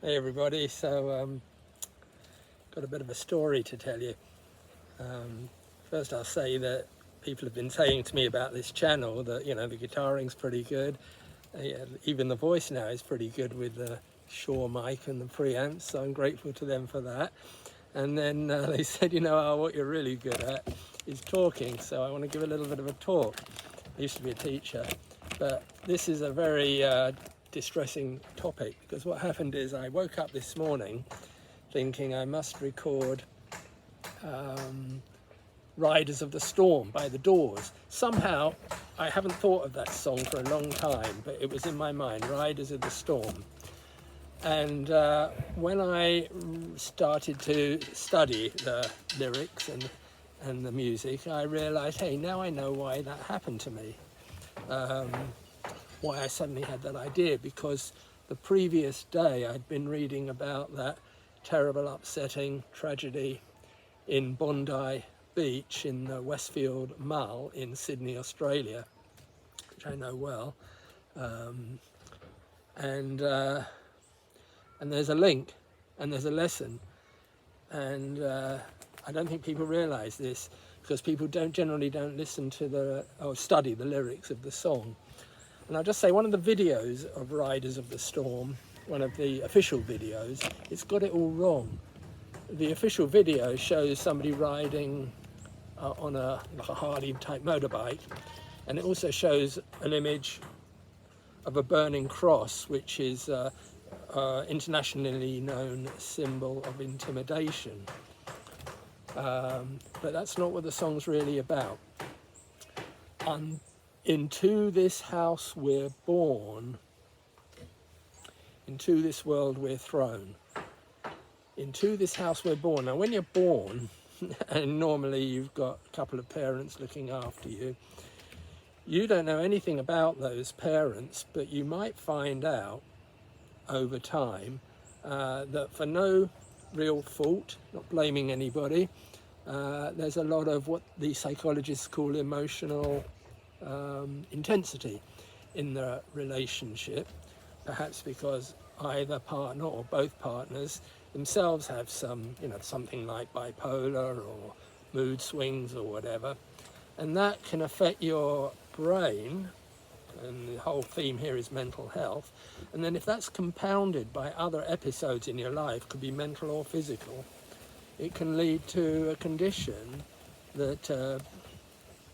Hey everybody, so got a bit of a story to tell you. First I'll say that people have been saying to me about this channel that, you know, the guitaring's pretty good. Even the voice now is pretty good with the Shure mic and the preamps, so I'm grateful to them for that. And then they said, you know, what you're really good at is talking, so I want to give a little bit of a talk. I used to be a teacher, but this is a very distressing topic, because what happened is I woke up this morning thinking I must record Riders of the Storm by the Doors. Somehow I haven't thought of that song for a long time, but it was in my mind, Riders of the Storm. And when I started to study the lyrics and the music, I realized, hey, now I know why that happened to me. Why I suddenly had that idea, because the previous day I'd been reading about that terrible, upsetting tragedy in Bondi Beach in the Westfield Mall in Sydney, Australia, which I know well. And there's a link and there's a lesson. And I don't think people realize this, because people generally don't listen to or study the lyrics of the song. And I'll just say, one of the videos of Riders of the Storm, one of the official videos, it's got it all wrong. The official video shows somebody riding on a Harley type motorbike, and it also shows an image of a burning cross, which is internationally known symbol of intimidation. But that's not what the song's really about. Into this house we're born, into this world we're thrown. Into this house we're born. Now when you're born, and normally you've got a couple of parents looking after you, you don't know anything about those parents, but you might find out over time that for no real fault, not blaming anybody, there's a lot of what the psychologists call emotional intensity in the relationship, perhaps because either partner or both partners themselves have some, you know, something like bipolar or mood swings or whatever, and that can affect your brain. And the whole theme here is mental health. And then if that's compounded by other episodes in your life, could be mental or physical, it can lead to a condition that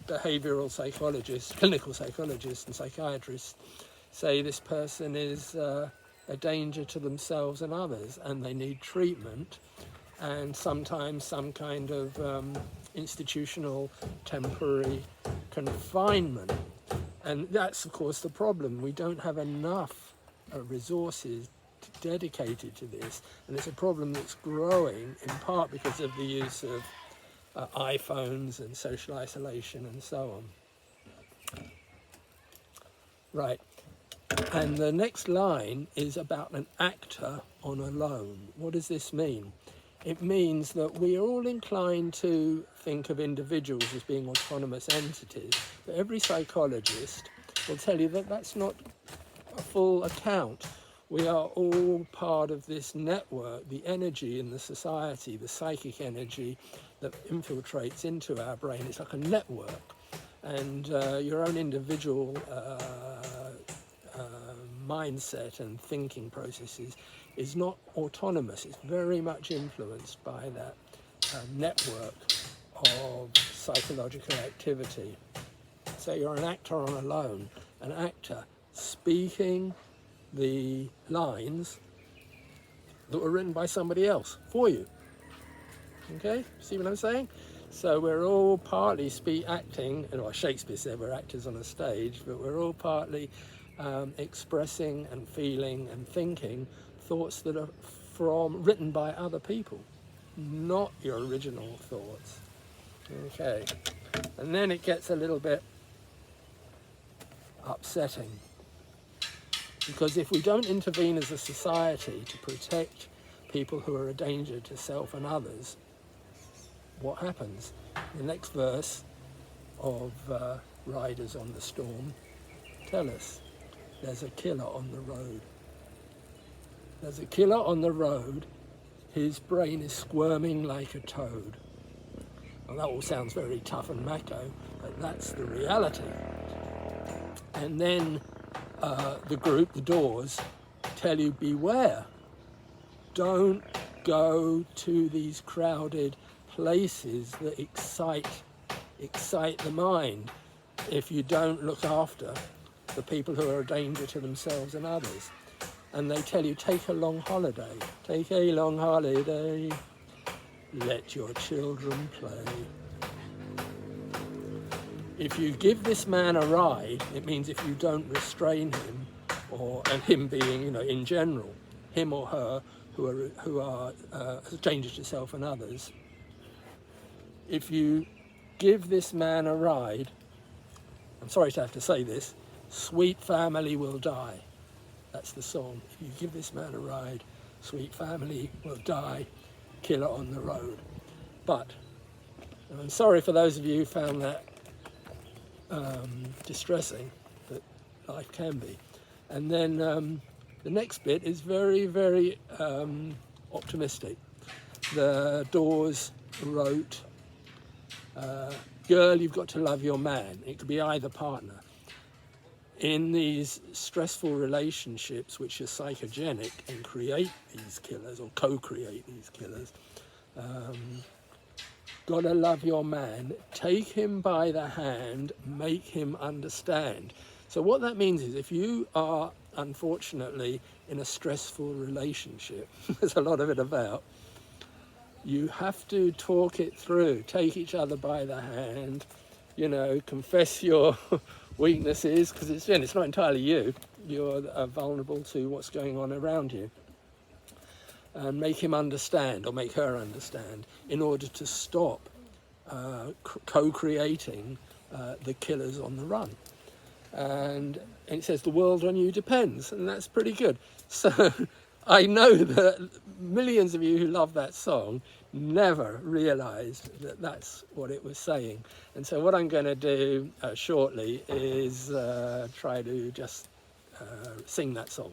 behavioral psychologists, clinical psychologists and psychiatrists say this person is a danger to themselves and others, and they need treatment and sometimes some kind of institutional temporary confinement. And that's of course the problem. We don't have enough resources dedicated to this, and it's a problem that's growing in part because of the use of iPhones and social isolation and so on. Right, and the next line is about an actor on a loan. What does this mean? It means that we are all inclined to think of individuals as being autonomous entities, but every psychologist will tell you that that's not a full account. We are all part of this network, the energy in the society, the psychic energy that infiltrates into our brain. It's like a network, and your own individual mindset and thinking processes is not autonomous. It's very much influenced by that network of psychological activity. So you're an actor on a loan, an actor speaking the lines that were written by somebody else for you. Okay, see what I'm saying? So we're all partly acting, well, Shakespeare said we're actors on a stage, but we're all partly expressing and feeling and thinking thoughts that are written by other people, not your original thoughts. Okay, and then it gets a little bit upsetting, because if we don't intervene as a society to protect people who are a danger to self and others, what happens? The next verse of Riders on the Storm tell us there's a killer on the road. There's a killer on the road. His brain is squirming like a toad. Well, that all sounds very tough and macho, but that's the reality. And then the group, the Doors, tell you beware. Don't go to these crowded places that excite the mind if you don't look after the people who are a danger to themselves and others. And they tell you, take a long holiday, take a long holiday, let your children play. If you give this man a ride, it means if you don't restrain him, and him being, you know, in general, him or her who are a danger to self and others, if you give this man a ride, I'm sorry to have to say this, sweet family will die. That's the song. If you give this man a ride, sweet family will die, killer on the road. But I'm sorry for those of you who found that distressing, but life can be. And then the next bit is very, very optimistic. The Doors wrote, girl, you've got to love your man. It could be either partner. In these stressful relationships which are psychogenic and create these killers or co-create these killers, gotta love your man, take him by the hand, make him understand. So what that means is if you are unfortunately in a stressful relationship, there's a lot of it about, you have to talk it through, take each other by the hand, you know, confess your weaknesses, because it's not entirely you, you're vulnerable to what's going on around you, and make him understand or make her understand in order to stop co-creating the killers on the run. And it says the world on you depends, and that's pretty good. So I know that millions of you who love that song never realized that that's what it was saying. And so what I'm going to do shortly is try to just sing that song.